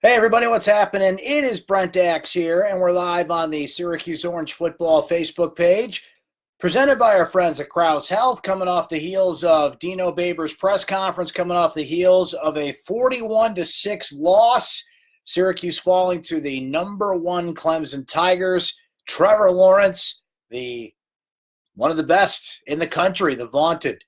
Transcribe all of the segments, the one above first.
Hey everybody, what's happening? It is Brent Axe here, and we're live on the Syracuse Orange Football Facebook page, presented by our friends at Krause Health, coming off the heels of Dino Babers' press conference, coming off the heels of a 41-6 loss. Syracuse falling to the number one Clemson Tigers. Trevor Lawrence, one of the best in the country, the vaunted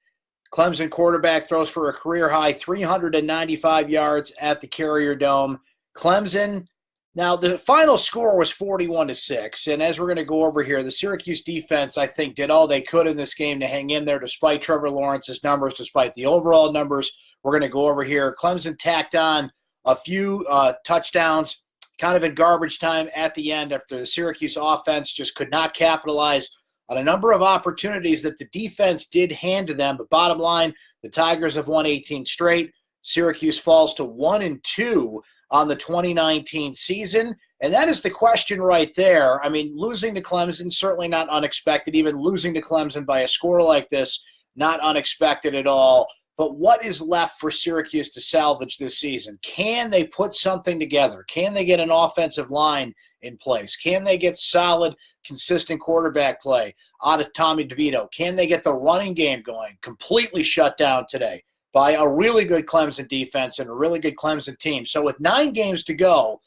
Clemson quarterback, throws for a career-high 395 yards at the Carrier Dome. Clemson, now the final score was 41-6, and as we're going to go over here, the Syracuse defense, I think, did all they could in this game to hang in there despite Trevor Lawrence's numbers, despite the overall numbers. We're going to go over here. Clemson tacked on a few touchdowns kind of in garbage time at the end after the Syracuse offense just could not capitalize on a number of opportunities that the defense did hand to them. But bottom line, the Tigers have won 18 straight. Syracuse falls to 1-2 on the 2019 season. And that is the question right there. I mean, losing to Clemson, certainly not unexpected. Even losing to Clemson by a score like this, not unexpected at all. But what is left for Syracuse to salvage this season? Can they put something together? Can they get an offensive line in place? Can they get solid, consistent quarterback play out of Tommy DeVito? Can they get the running game going? Completely shut down today by a really good Clemson defense and a really good Clemson team. So with 9 games to go,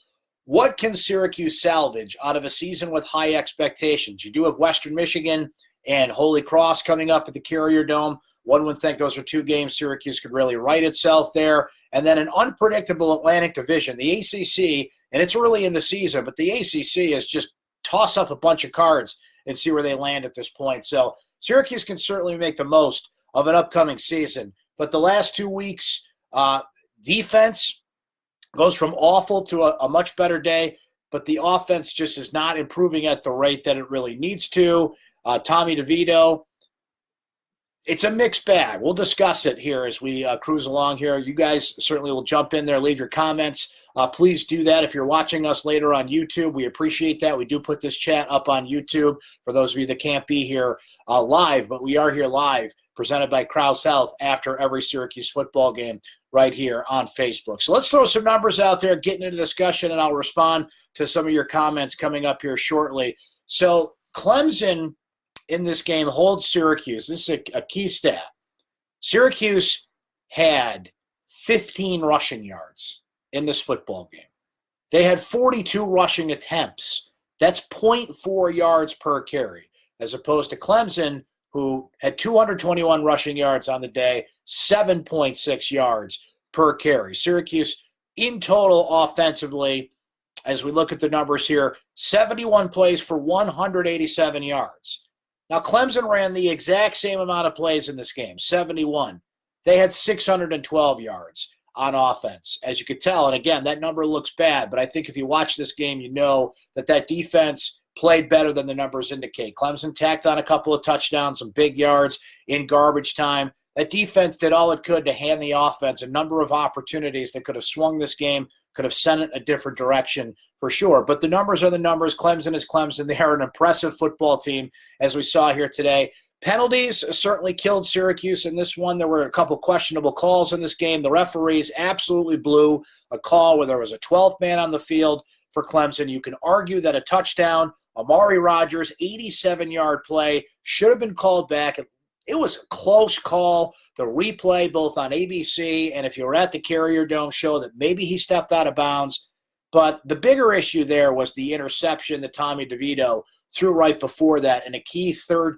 what can Syracuse salvage out of a season with high expectations? You do have Western Michigan and Holy Cross coming up at the Carrier Dome. One would think those are 2 games Syracuse could really right itself there. And then an unpredictable Atlantic Division, the ACC, and it's early in the season, but the ACC is just toss up a bunch of cards and see where they land at this point. So Syracuse can certainly make the most of an upcoming season. But the last 2 weeks, defense goes from awful to a much better day, but the offense just is not improving at the rate that it really needs to. Tommy DeVito, it's a mixed bag. We'll discuss it here as we cruise along here. You guys certainly will jump in there, leave your comments. Please do that if you're watching us later on YouTube. We appreciate that. We do put this chat up on YouTube for those of you that can't be here live, but we are here live, presented by Krause Health after every Syracuse football game right here on Facebook. So let's throw some numbers out there, get into discussion, and I'll respond to some of your comments coming up here shortly. So Clemson in this game holds Syracuse. This is a key stat. Syracuse had 15 rushing yards in this football game. They had 42 rushing attempts. That's 0.4 yards per carry, as opposed to Clemson, who had 221 rushing yards on the day, 7.6 yards per carry. Syracuse, in total offensively, as we look at the numbers here, 71 plays for 187 yards. Now, Clemson ran the exact same amount of plays in this game, 71. They had 612 yards on offense, as you could tell. And again, that number looks bad, but I think if you watch this game, you know that defense played better than the numbers indicate. Clemson tacked on a couple of touchdowns, some big yards in garbage time. That defense did all it could to hand the offense a number of opportunities that could have swung this game, could have sent it a different direction for sure. But the numbers are the numbers. Clemson is Clemson. They are an impressive football team, as we saw here today. Penalties certainly killed Syracuse in this one. There were a couple questionable calls in this game. The referees absolutely blew a call where there was a 12th man on the field for Clemson. You can argue that a touchdown, Amari Rodgers, 87-yard play, should have been called back. It was a close call. The replay, both on ABC and if you were at the Carrier Dome, show that maybe he stepped out of bounds. But the bigger issue there was the interception that Tommy DeVito threw right before that in a key third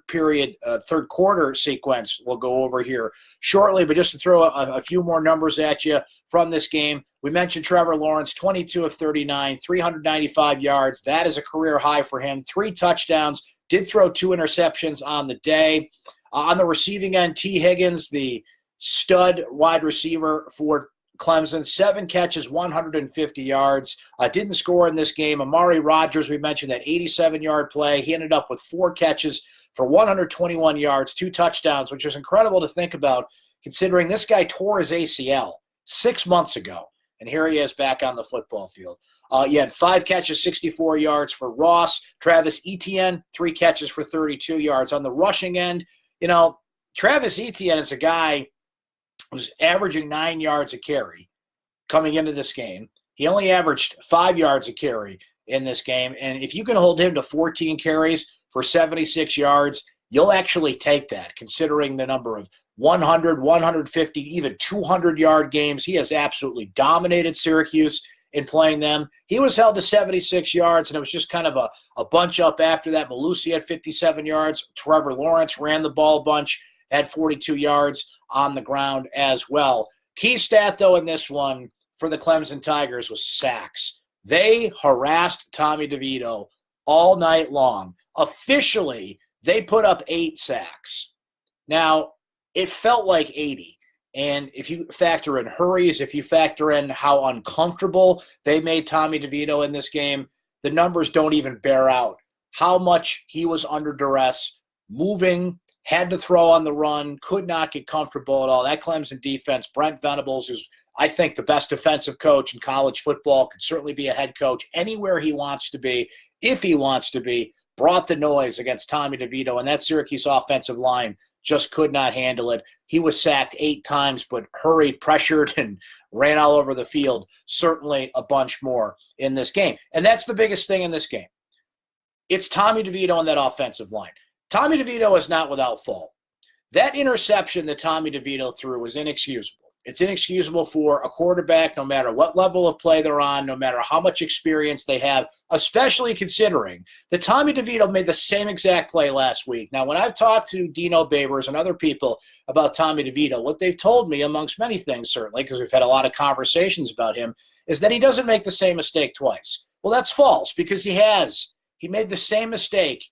quarter sequence we'll go over here shortly. But just to throw a few more numbers at you from this game, we mentioned Trevor Lawrence, 22 of 39, 395 yards. That is a career high for him. 3 touchdowns, did throw 2 interceptions on the day. On the receiving end, T. Higgins, the stud wide receiver for Clemson, 7 catches, 150 yards. Didn't score in this game. Amari Rodgers, we mentioned that 87-yard play. He ended up with 4 catches for 121 yards, 2 touchdowns, which is incredible to think about considering this guy tore his ACL 6 months ago, and here he is back on the football field. He had 5 catches, 64 yards for Ross. Travis Etienne, 3 catches for 32 yards. On the rushing end, Travis Etienne is a guy who's averaging 9 yards a carry coming into this game. He only averaged 5 yards a carry in this game. And if you can hold him to 14 carries for 76 yards, you'll actually take that, considering the number of 100, 150, even 200-yard games. He has absolutely dominated Syracuse in playing them. He was held to 76 yards, and it was just kind of a bunch up after that. Malusi had 57 yards. Trevor Lawrence ran the ball a bunch, had 42 yards on the ground as well. Key stat, though, in this one for the Clemson Tigers was sacks. They harassed Tommy DeVito all night long. Officially, they put up 8 sacks. Now, it felt like 80. And if you factor in hurries, if you factor in how uncomfortable they made Tommy DeVito in this game, the numbers don't even bear out how much he was under duress, moving, had to throw on the run, could not get comfortable at all. That Clemson defense, Brent Venables, who's, I think, the best defensive coach in college football, could certainly be a head coach anywhere he wants to be, if he wants to be, brought the noise against Tommy DeVito, and that Syracuse offensive line just could not handle it. He was sacked 8 times, but hurried, pressured, and ran all over the field. Certainly a bunch more in this game. And that's the biggest thing in this game. It's Tommy DeVito on that offensive line. Tommy DeVito is not without fault. That interception that Tommy DeVito threw was inexcusable. It's inexcusable for a quarterback, no matter what level of play they're on, no matter how much experience they have, especially considering that Tommy DeVito made the same exact play last week. Now, when I've talked to Dino Babers and other people about Tommy DeVito, what they've told me, amongst many things certainly, because we've had a lot of conversations about him, is that he doesn't make the same mistake twice. Well, that's false, because he has. He made the same mistake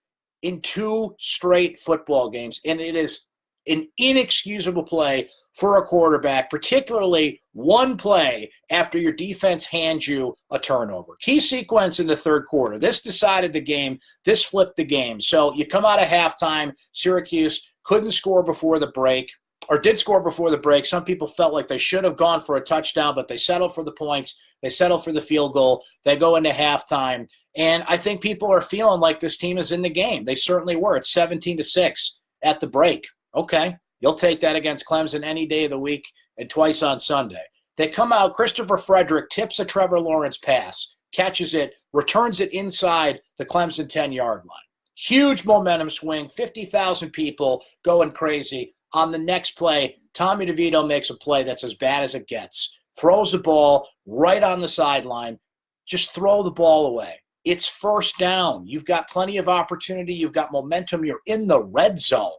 in 2 straight football games, and it is an inexcusable play for a quarterback, particularly one play after your defense hands you a turnover. Key sequence in the third quarter. This decided the game. This flipped the game. So you come out of halftime. Syracuse couldn't score before the break, or did score before the break. Some people felt like they should have gone for a touchdown, but they settled for the points. They settled for the field goal. They go into halftime. And I think people are feeling like this team is in the game. They certainly were. It's 17-6 at the break. Okay, you'll take that against Clemson any day of the week and twice on Sunday. They come out, Christopher Frederick tips a Trevor Lawrence pass, catches it, returns it inside the Clemson 10-yard line. Huge momentum swing, 50,000 people going crazy. On the next play, Tommy DeVito makes a play that's as bad as it gets. Throws the ball right on the sideline. Just throw the ball away. It's first down. You've got plenty of opportunity. You've got momentum. You're in the red zone.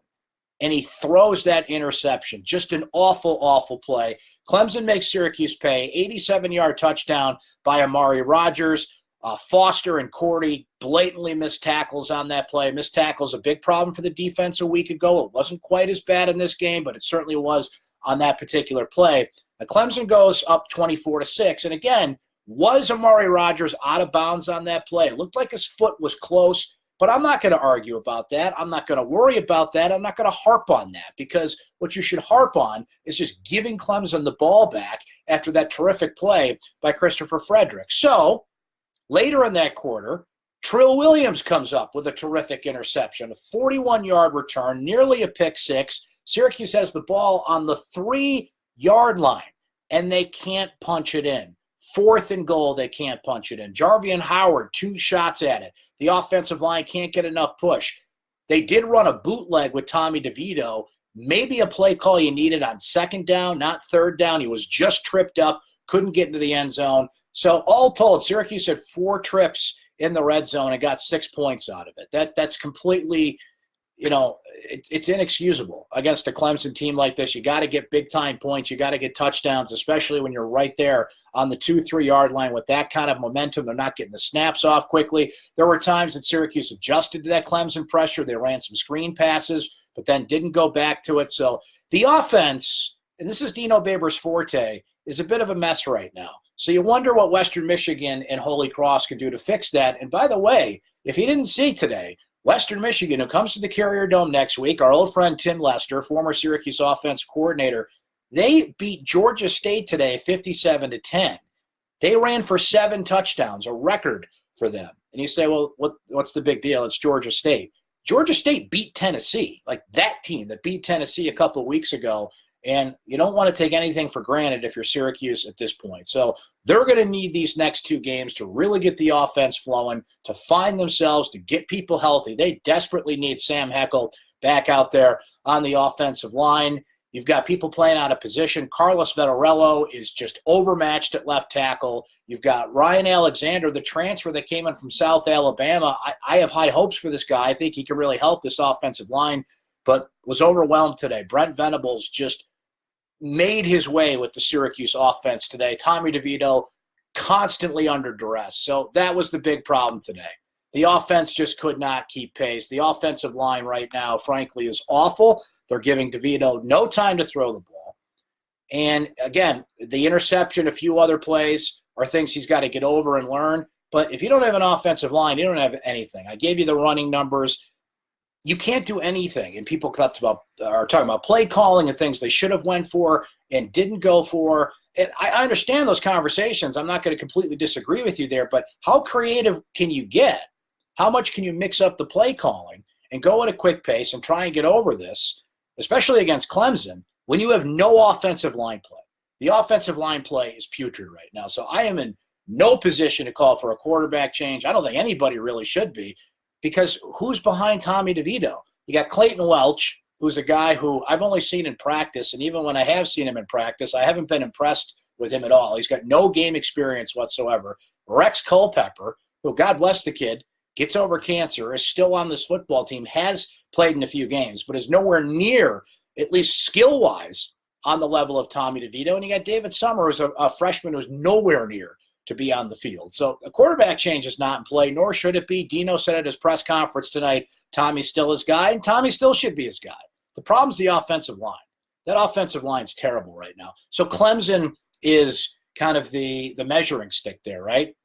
And he throws that interception. Just an awful, awful play. Clemson makes Syracuse pay. 87-yard touchdown by Amari Rodgers. Foster and Cordy blatantly missed tackles on that play. Missed tackles, a big problem for the defense a week ago. It wasn't quite as bad in this game, but it certainly was on that particular play. Now, Clemson goes up 24-6. And again, was Amari Rodgers out of bounds on that play? It looked like his foot was close. But I'm not going to argue about that. I'm not going to worry about that. I'm not going to harp on that, because what you should harp on is just giving Clemson the ball back after that terrific play by Christopher Frederick. So later in that quarter, Trill Williams comes up with a terrific interception, a 41-yard return, nearly a pick six. Syracuse has the ball on the 3-yard line, and they can't punch it in. 4th and goal, they can't punch it in. Jarvian Howard, 2 shots at it. The offensive line can't get enough push. They did run a bootleg with Tommy DeVito. Maybe a play call you needed on 2nd down, not 3rd down. He was just tripped up, couldn't get into the end zone. So all told, Syracuse had 4 trips in the red zone and got 6 points out of it. That's completely, it's inexcusable against a Clemson team like this. You got to get big-time points. You got to get touchdowns, especially when you're right there on the 2-3-yard line with that kind of momentum. They're not getting the snaps off quickly. There were times that Syracuse adjusted to that Clemson pressure. They ran some screen passes, but then didn't go back to it. So the offense, and this is Dino Babers' forte, is a bit of a mess right now. So you wonder what Western Michigan and Holy Cross could do to fix that. And by the way, if you didn't see today, Western Michigan, who comes to the Carrier Dome next week, our old friend Tim Lester, former Syracuse offense coordinator, they beat Georgia State today 57-10. They ran for 7 touchdowns, a record for them. And you say, well, what's the big deal? It's Georgia State. Georgia State beat Tennessee, like that team that beat Tennessee a couple of weeks ago, And you don't want to take anything for granted if you're Syracuse at this point. So they're going to need these next 2 games to really get the offense flowing, to find themselves, to get people healthy. They desperately need Sam Heckel back out there on the offensive line. You've got people playing out of position. Carlos Vettorello is just overmatched at left tackle. You've got Ryan Alexander, the transfer that came in from South Alabama. I have high hopes for this guy. I think he can really help this offensive line, but was overwhelmed today. Brent Venables just made his way with the Syracuse offense today. Tommy DeVito constantly under duress. So that was the big problem today. The offense just could not keep pace. The offensive line right now, frankly, is awful. They're giving DeVito no time to throw the ball. And again, the interception, a few other plays are things he's got to get over and learn. But if you don't have an offensive line, you don't have anything. I gave you the running numbers. You can't do anything. And people are talking about play calling and things they should have went for and didn't go for. And I understand those conversations. I'm not going to completely disagree with you there, but how creative can you get? How much can you mix up the play calling and go at a quick pace and try and get over this, especially against Clemson, when you have no offensive line play? The offensive line play is putrid right now. So I am in no position to call for a quarterback change. I don't think anybody really should be. Because who's behind Tommy DeVito? You got Clayton Welch, who's a guy who I've only seen in practice, and even when I have seen him in practice, I haven't been impressed with him at all. He's got no game experience whatsoever. Rex Culpepper, who, God bless the kid, gets over cancer, is still on this football team, has played in a few games, but is nowhere near, at least skill-wise, on the level of Tommy DeVito. And you got David Summers, a freshman who's nowhere near to be on the field. So a quarterback change is not in play, nor should it be. Dino said at his press conference tonight, Tommy's still his guy, and Tommy still should be his guy. The problem's the offensive line. That offensive line's terrible right now. So Clemson is kind of the measuring stick there, right?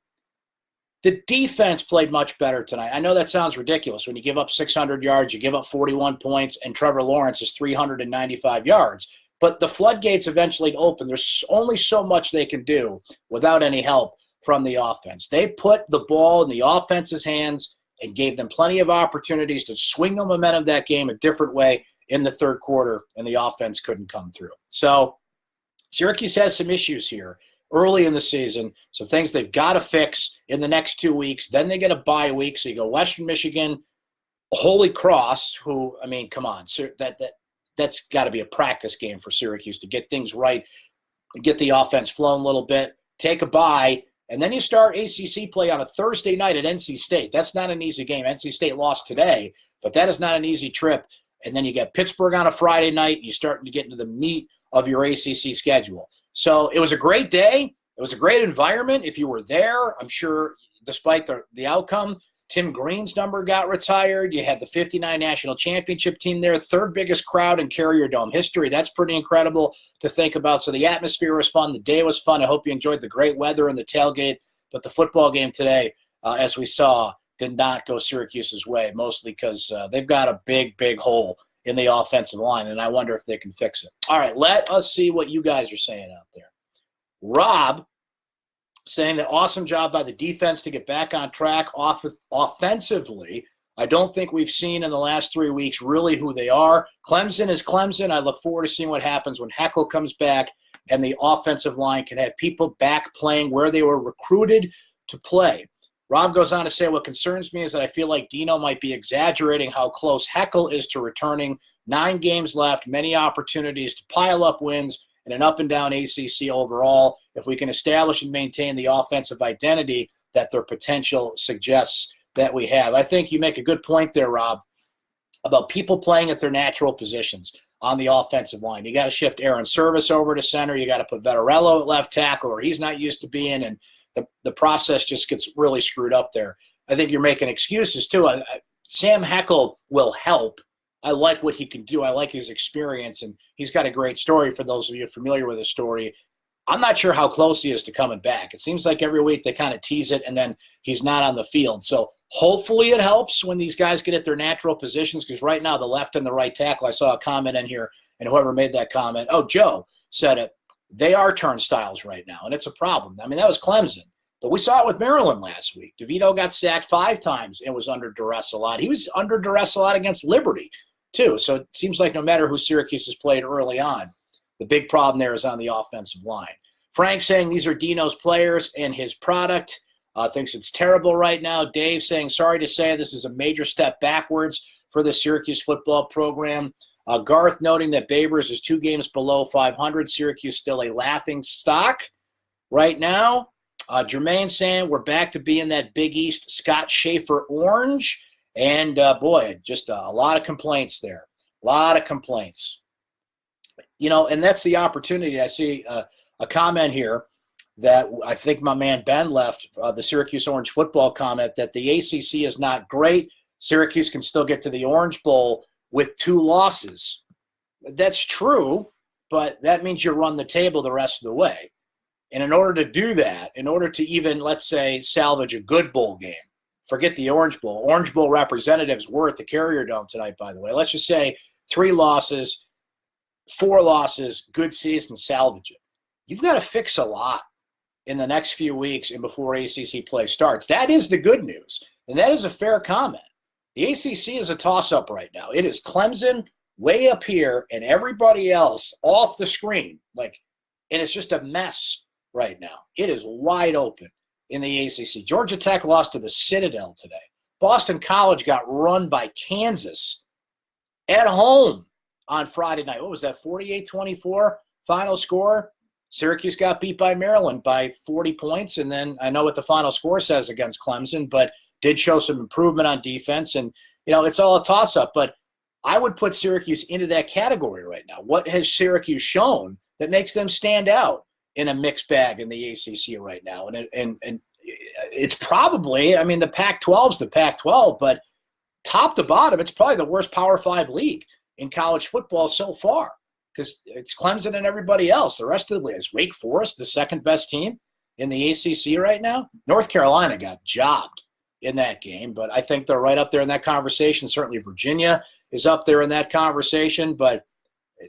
The defense played much better tonight. I know that sounds ridiculous. When you give up 600 yards, you give up 41 points, and Trevor Lawrence is 395 yards. But the floodgates eventually open. There's only so much they can do without any help from the offense. They put the ball in the offense's hands and gave them plenty of opportunities to swing the momentum of that game a different way in the third quarter, and the offense couldn't come through. So Syracuse has some issues here early in the season, some things they've got to fix in the next 2 weeks. Then they get a bye week, so you go Western Michigan, Holy Cross, who, I mean, come on, that's got to be a practice game for Syracuse to get things right, get the offense flowing a little bit, take a bye, and then you start ACC play on a Thursday night at NC State. That's not an easy game. NC State lost today, but that is not an easy trip. And then you get Pittsburgh on a Friday night. You're starting to get into the meat of your ACC schedule. So it was a great day. It was a great environment. If you were there, I'm sure despite the outcome, Tim Green's number got retired. You had the 59 national championship team there, third biggest crowd in Carrier Dome history. That's pretty incredible to think about. So the atmosphere was fun. The day was fun. I hope you enjoyed the great weather and the tailgate. But the football game today, as we saw, did not go Syracuse's way, mostly because they've got a big, big hole in the offensive line, and I wonder if they can fix it. All right, let us see what you guys are saying out there. Rob saying that awesome job by the defense to get back on track offensively. I don't think we've seen in the last 3 weeks really who they are. Clemson is Clemson. I look forward to seeing what happens when Heckel comes back and the offensive line can have people back playing where they were recruited to play. Rob goes on to say, what concerns me is that I feel like Dino might be exaggerating how close Heckel is to returning. 9 games left, many opportunities to pile up wins, and an up-and-down ACC overall. If we can establish and maintain the offensive identity that their potential suggests that we have. I think you make a good point there, Rob, about people playing at their natural positions on the offensive line. You got to shift Aaron Service over to center. You got to put Vettorello at left tackle where he's not used to being, and the process just gets really screwed up there. I think you're making excuses, too. Sam Heckel will help. I like what he can do. I like his experience, and he's got a great story for those of you familiar with his story. I'm not sure how close he is to coming back. It seems like every week they kind of tease it, and then he's not on the field. So hopefully it helps when these guys get at their natural positions, because right now the left and the right tackle, I saw a comment in here, and whoever made that comment, Joe said it, they are turnstiles right now, and it's a problem. I mean, that was Clemson. But we saw it with Maryland last week. DeVito got sacked 5 times and was under duress a lot. He was under duress a lot against Liberty, too. So it seems like no matter who Syracuse has played early on, The big problem there is on the offensive line. Frank saying these are Dino's players and his product. Thinks it's terrible right now. Dave saying, sorry to say, this is a major step backwards for the Syracuse football program. Garth noting that Babers is 2 games below 500. Syracuse still a laughing stock right now. Jermaine saying we're back to being that Big East Scott Schaefer orange. And, boy, just a lot of complaints there. A lot of complaints. And that's the opportunity. I see a comment here that I think my man Ben left, the Syracuse Orange football comment, that the ACC is not great. Syracuse can still get to the Orange Bowl with 2 losses. That's true, but that means you run the table the rest of the way. And in order to do that, in order to even, let's say, salvage a good bowl game, forget the Orange Bowl. Orange Bowl representatives were at the Carrier Dome tonight, by the way. Let's just say 3 losses, 4 losses, good season, salvage it. You've got to fix a lot in the next few weeks and before ACC play starts. That is the good news, and that is a fair comment. The ACC is a toss-up right now. It is Clemson way up here and everybody else off the screen. And it's just a mess right now. It is wide open in the ACC. Georgia Tech lost to the Citadel today. Boston College got run by Kansas at home on Friday night. What was that, 48-24 final score? Syracuse got beat by Maryland by 40 points, and then I know what the final score says against Clemson, but did show some improvement on defense, and, it's all a toss-up. But I would put Syracuse into that category right now. What has Syracuse shown that makes them stand out in a mixed bag in the ACC right now? And it's probably, the Pac-12 is the Pac-12, but top to bottom, it's probably the worst Power 5 league in college football so far, because it's Clemson and everybody else. The rest of the league is Wake Forest, the second best team in the ACC right now. North Carolina got jobbed in that game, but I think they're right up there in that conversation. Certainly Virginia is up there in that conversation, but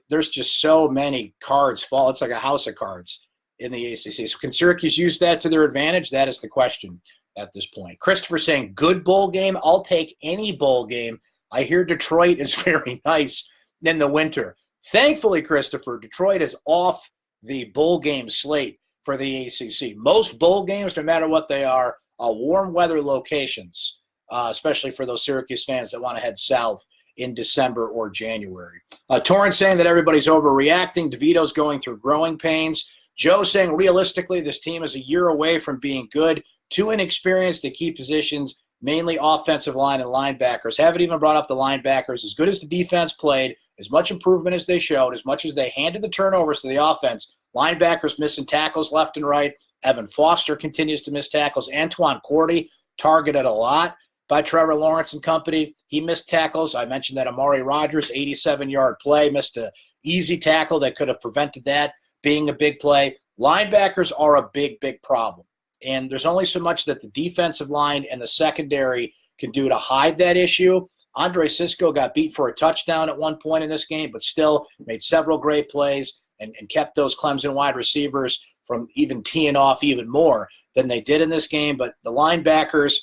there's just so many cards fall. It's like a house of cards in the ACC. So can Syracuse use that to their advantage? That is the question at this point. Christopher saying, good bowl game. I'll take any bowl game. I hear Detroit is very nice in the winter. Thankfully, Christopher, Detroit is off the bowl game slate for the ACC. Most bowl games, no matter what they are warm weather locations, especially for those Syracuse fans that want to head south in December or January. Torrance saying that everybody's overreacting. DeVito's going through growing pains. Joe saying realistically this team is a year away from being good. Too inexperienced to key positions, mainly offensive line and linebackers. Haven't even brought up the linebackers. As good as the defense played, as much improvement as they showed, as much as they handed the turnovers to the offense, linebackers missing tackles left and right. Evan Foster continues to miss tackles. Antoine Cordy targeted a lot by Trevor Lawrence and company. He missed tackles. I mentioned that Amari Rodgers, 87-yard play, missed an easy tackle that could have prevented that being a big play. Linebackers are a big, big problem. And there's only so much that the defensive line and the secondary can do to hide that issue. Andre Sisco got beat for a touchdown at one point in this game, but still made several great plays and kept those Clemson wide receivers from even teeing off even more than they did in this game. But the linebackers,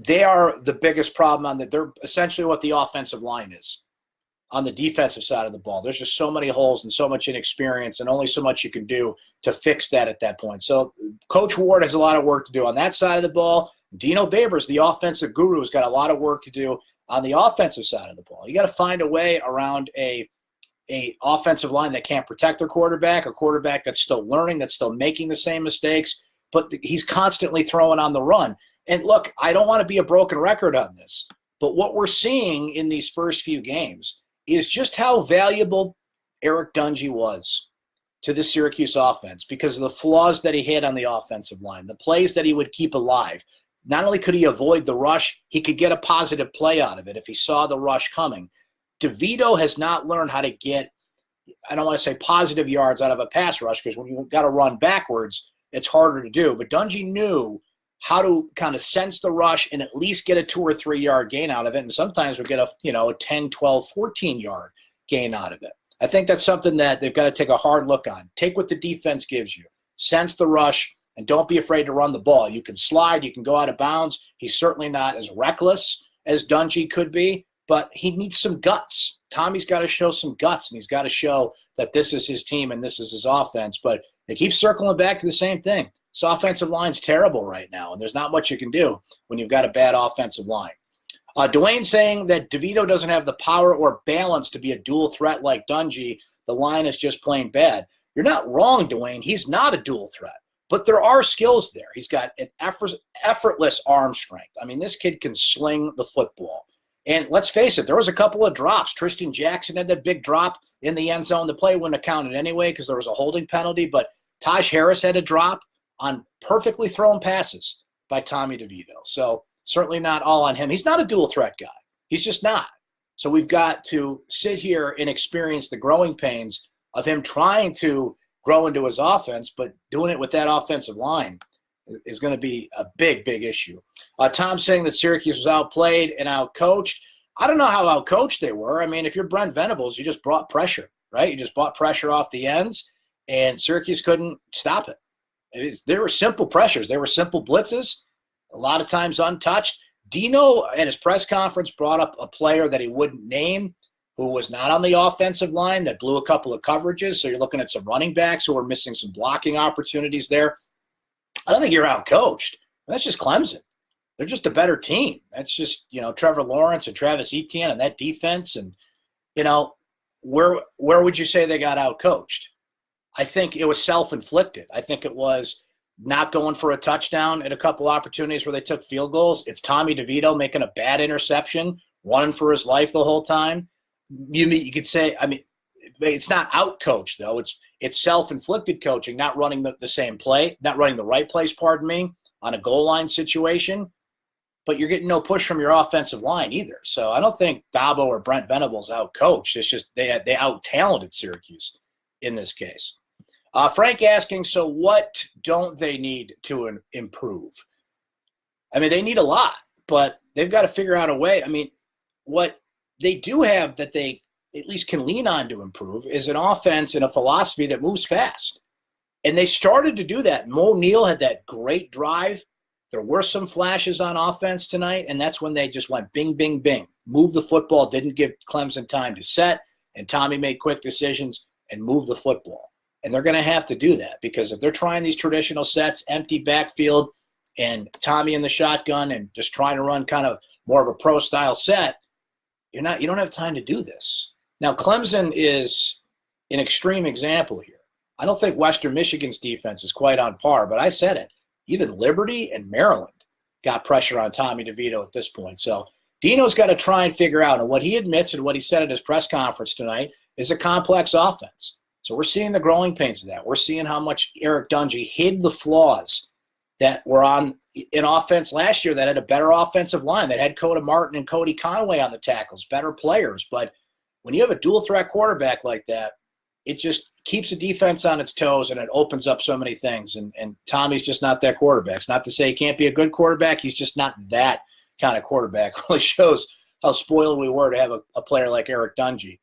they are the biggest problem on that. They're essentially what the offensive line is on the defensive side of the ball. There's just so many holes and so much inexperience and only so much you can do to fix that at that point. So Coach Ward has a lot of work to do on that side of the ball. Dino Babers, the offensive guru, has got a lot of work to do on the offensive side of the ball. You got to find a way around a offensive line that can't protect their quarterback, a quarterback that's still learning, that's still making the same mistakes, but he's constantly throwing on the run. And look, I don't want to be a broken record on this, but what we're seeing in these first few games is just how valuable Eric Dungey was to the Syracuse offense because of the flaws that he had on the offensive line, the plays that he would keep alive. Not only could he avoid the rush, he could get a positive play out of it if he saw the rush coming. DeVito has not learned how to get, I don't want to say positive yards out of a pass rush because when you've got to run backwards, it's harder to do. But Dungey knew how to kind of sense the rush and at least get a 2 or 3 yard gain out of it. And sometimes we get a 10, 12, 14 yard gain out of it. I think that's something that they've got to take a hard look on. Take what the defense gives you. Sense the rush and don't be afraid to run the ball. You can slide. You can go out of bounds. He's certainly not as reckless as Dungey could be, but he needs some guts Tommy's got to show some guts, and he's got to show that this is his team and this is his offense. But they keep circling back to the same thing. This offensive line's terrible right now, and there's not much you can do when you've got a bad offensive line. Dwayne saying that DeVito doesn't have the power or balance to be a dual threat like Dungy. The line is just plain bad. You're not wrong, Dwayne. He's not a dual threat, but there are skills there. He's got an effortless arm strength. I mean, this kid can sling the football. And let's face it, there was a couple of drops. Tristan Jackson had that big drop in the end zone. The play wouldn't have counted anyway because there was a holding penalty, but Taj Harris had a drop on perfectly thrown passes by Tommy DeVito. So certainly not all on him. He's not a dual threat guy. He's just not. So we've got to sit here and experience the growing pains of him trying to grow into his offense, but doing it with that offensive line is going to be a big, big issue. Tom saying that Syracuse was outplayed and outcoached. I don't know how outcoached they were. I mean, if you're Brent Venables, you just brought pressure, right? You just brought pressure off the ends, and Syracuse couldn't stop it. There were simple pressures. There were simple blitzes, a lot of times untouched. Dino, at his press conference, brought up a player that he wouldn't name who was not on the offensive line that blew a couple of coverages. So you're looking at some running backs who are missing some blocking opportunities there. I don't think you're outcoached. That's just Clemson. They're just a better team. That's just, Trevor Lawrence and Travis Etienne and that defense. And, where would you say they got outcoached? I think it was self-inflicted. I think it was not going for a touchdown at a couple opportunities where they took field goals. It's Tommy DeVito making a bad interception, running for his life the whole time. You could say, it's not out-coached, though. It's self-inflicted coaching, not running the same play, not running the right place, on a goal line situation. But you're getting no push from your offensive line either. So I don't think Dabo or Brent Venables out-coached. It's just they out-talented Syracuse in this case. Frank asking, so what don't they need to improve? They need a lot, but they've got to figure out a way. What they do have that they at least can lean on to improve is an offense and a philosophy that moves fast. And they started to do that. Mo Neal had that great drive. There were some flashes on offense tonight, and that's when they just went bing, bing, bing. Moved the football, didn't give Clemson time to set, and Tommy made quick decisions and moved the football. And they're going to have to do that because if they're trying these traditional sets, empty backfield, and Tommy in the shotgun and just trying to run kind of more of a pro-style set, you don't have time to do this. Now, Clemson is an extreme example here. I don't think Western Michigan's defense is quite on par, but I said it. Even Liberty and Maryland got pressure on Tommy DeVito at this point. So Dino's got to try and figure out, and what he admits and what he said at his press conference tonight is a complex offense. So we're seeing the growing pains of that. We're seeing how much Eric Dungy hid the flaws that were on an offense last year that had a better offensive line, that had Coda Martin and Cody Conway on the tackles, better players. But when you have a dual threat quarterback like that, it just keeps the defense on its toes and it opens up so many things. And Tommy's just not that quarterback. It's not to say he can't be a good quarterback. He's just not that kind of quarterback. It really shows how spoiled we were to have a player like Eric Dungy,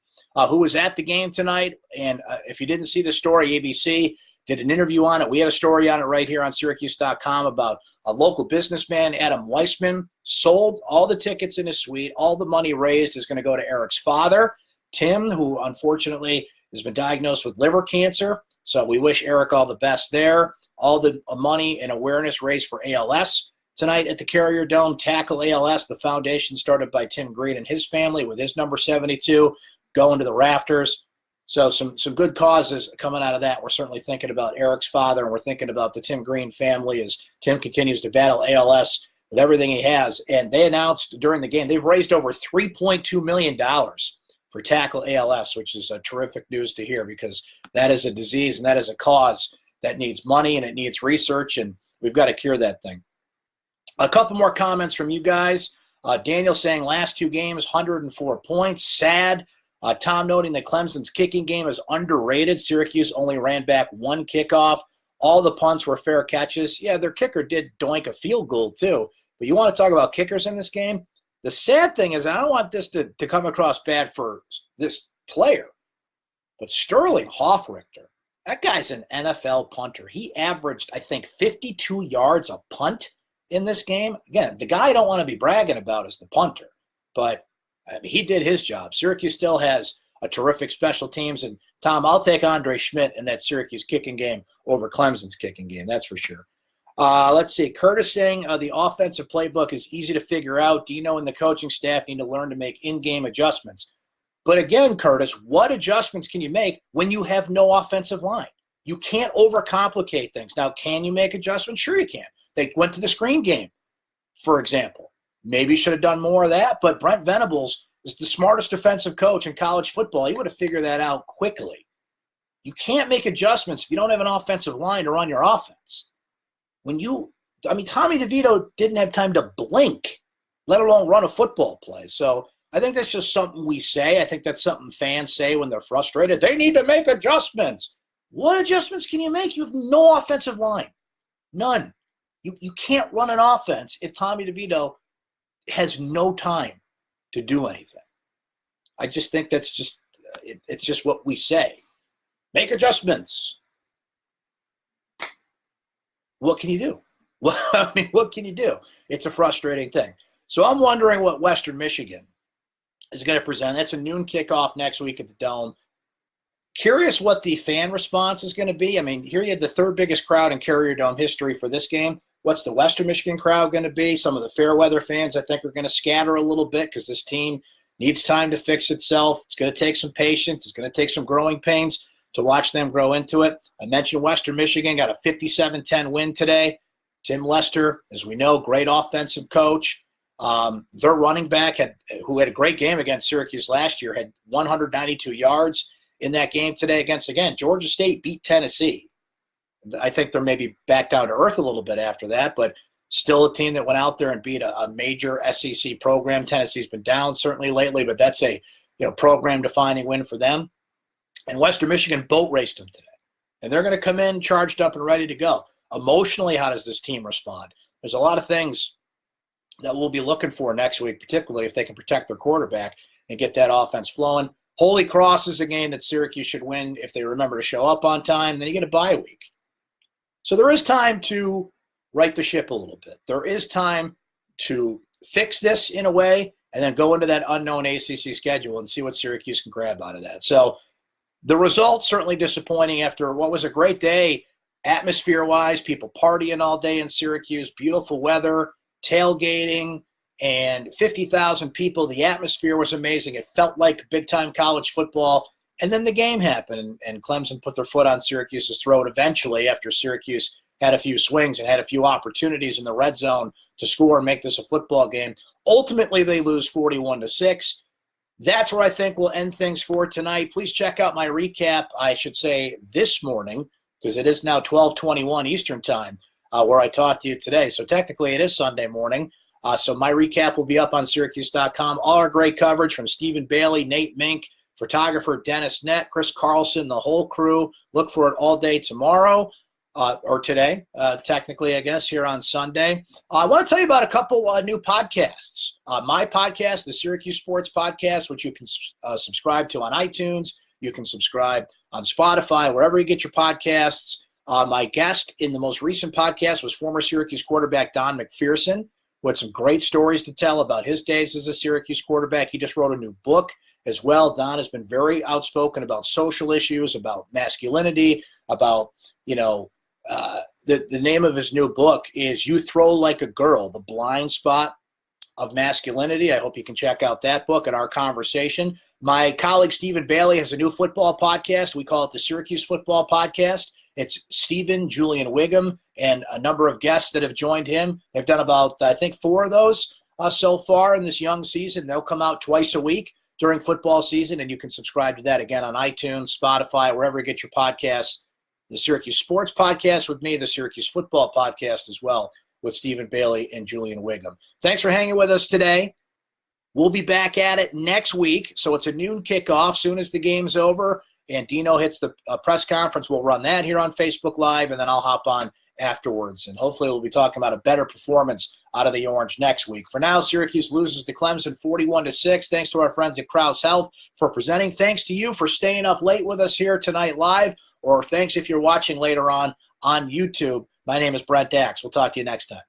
who was at the game tonight. And if you didn't see the story, ABC did an interview on it. We had a story on it right here on syracuse.com about a local businessman, Adam Weissman, sold all the tickets in his suite. All the money raised is going to go to Eric's father, Tim, who unfortunately has been diagnosed with liver cancer. So we wish Eric all the best there. All the money and awareness raised for ALS tonight at the Carrier Dome. Tackle ALS, the foundation started by Tim Green and his family with his number 72 going to the rafters. So some good causes coming out of that. We're certainly thinking about Eric's father, and we're thinking about the Tim Green family as Tim continues to battle ALS with everything he has. And they announced during the game they've raised over $3.2 million for Tackle ALS, which is a terrific news to hear because that is a disease and that is a cause that needs money and it needs research, and we've got to cure that thing. A couple more comments from you guys. Daniel saying last two games, 104 points. Sad. Tom noting that Clemson's kicking game is underrated. Syracuse only ran back one kickoff. All the punts were fair catches. Yeah, their kicker did doink a field goal too. But you want to talk about kickers in this game? The sad thing is, I don't want this to come across bad for this player, but Sterling Hoffrichter, that guy's an NFL punter. He averaged, I think, 52 yards a punt in this game. Again, the guy I don't want to be bragging about is the punter, but I mean, he did his job. Syracuse still has a terrific special teams. And, Tom, I'll take Andre Schmidt in that Syracuse kicking game over Clemson's kicking game. That's for sure. Let's see. Curtis saying the offensive playbook is easy to figure out. Dino and the coaching staff need to learn to make in-game adjustments. But again, Curtis, what adjustments can you make when you have no offensive line? You can't overcomplicate things. Now, can you make adjustments? Sure you can. They went to the screen game, for example. Maybe should have done more of that, but Brent Venables is the smartest defensive coach in college football. He would have figured that out quickly. You can't make adjustments if you don't have an offensive line to run your offense. Tommy DeVito didn't have time to blink, let alone run a football play. So I think that's just something we say. I think that's something fans say when they're frustrated. They need to make adjustments. What adjustments can you make? You have no offensive line. None. You can't run an offense if Tommy DeVito has no time to do anything. I just think that's just it's just what we say. Make adjustments. What can you do? Well, what can you do? It's a frustrating thing. So I'm wondering what Western Michigan is going to present. That's a noon kickoff next week at the Dome. Curious what the fan response is going to be. I mean, here you had the third biggest crowd in Carrier Dome history for this game. What's the Western Michigan crowd going to be? Some of the Fairweather fans, I think, are going to scatter a little bit because this team needs time to fix itself. It's going to take some patience. It's going to take some growing pains to watch them grow into it. I mentioned Western Michigan got a 57-10 win today. Tim Lester, as we know, great offensive coach. Their running back, who had a great game against Syracuse last year, had 192 yards in that game today against, again, Georgia State beat Tennessee. I think they're maybe back down to earth a little bit after that, but still a team that went out there and beat a major SEC program. Tennessee's been down certainly lately, but that's a program-defining win for them. And Western Michigan boat raced them today. And they're going to come in charged up and ready to go. Emotionally, how does this team respond? There's a lot of things that we'll be looking for next week, particularly if they can protect their quarterback and get that offense flowing. Holy Cross is a game that Syracuse should win if they remember to show up on time. Then you get a bye week. So there is time to right the ship a little bit. There is time to fix this in a way and then go into that unknown ACC schedule and see what Syracuse can grab out of that. So the result certainly disappointing after what was a great day atmosphere-wise, people partying all day in Syracuse, beautiful weather, tailgating, and 50,000 people. The atmosphere was amazing. It felt like big-time college football. And then the game happened, and Clemson put their foot on Syracuse's throat eventually after Syracuse had a few swings and had a few opportunities in the red zone to score and make this a football game. Ultimately, they lose 41-6. That's where I think we'll end things for tonight. Please check out my recap, I should say, this morning, because it is now 12:21 Eastern time where I talked to you today. So technically it is Sunday morning. So my recap will be up on syracuse.com. All our great coverage from Stephen Bailey, Nate Mink, photographer Dennis Nett, Chris Carlson, the whole crew. Look for it all day tomorrow or today, technically, I guess, here on Sunday. I want to tell you about a couple new podcasts. My podcast, the Syracuse Sports Podcast, which you can subscribe to on iTunes. You can subscribe on Spotify, wherever you get your podcasts. My guest in the most recent podcast was former Syracuse quarterback Don McPherson, with some great stories to tell about his days as a Syracuse quarterback. He just wrote a new book as well. Don has been very outspoken about social issues, about masculinity, about, the name of his new book is You Throw Like a Girl, The Blind Spot of Masculinity. I hope you can check out that book and our conversation. My colleague Stephen Bailey has a new football podcast. We call it the Syracuse Football Podcast. It's Stephen, Julian Wiggum, and a number of guests that have joined him. They've done about, I think, 4 of those so far in this young season. They'll come out twice a week during football season, and you can subscribe to that again on iTunes, Spotify, wherever you get your podcasts. The Syracuse Sports Podcast with me, the Syracuse Football Podcast as well with Stephen Bailey and Julian Wiggum. Thanks for hanging with us today. We'll be back at it next week. So it's a noon kickoff. Soon as the game's over and Dino hits the press conference, we'll run that here on Facebook Live, and then I'll hop on afterwards. And hopefully we'll be talking about a better performance out of the Orange next week. For now, Syracuse loses to Clemson 41-6. Thanks to our friends at Krause Health for presenting. Thanks to you for staying up late with us here tonight live, or thanks if you're watching later on YouTube. My name is Brent Axe. We'll talk to you next time.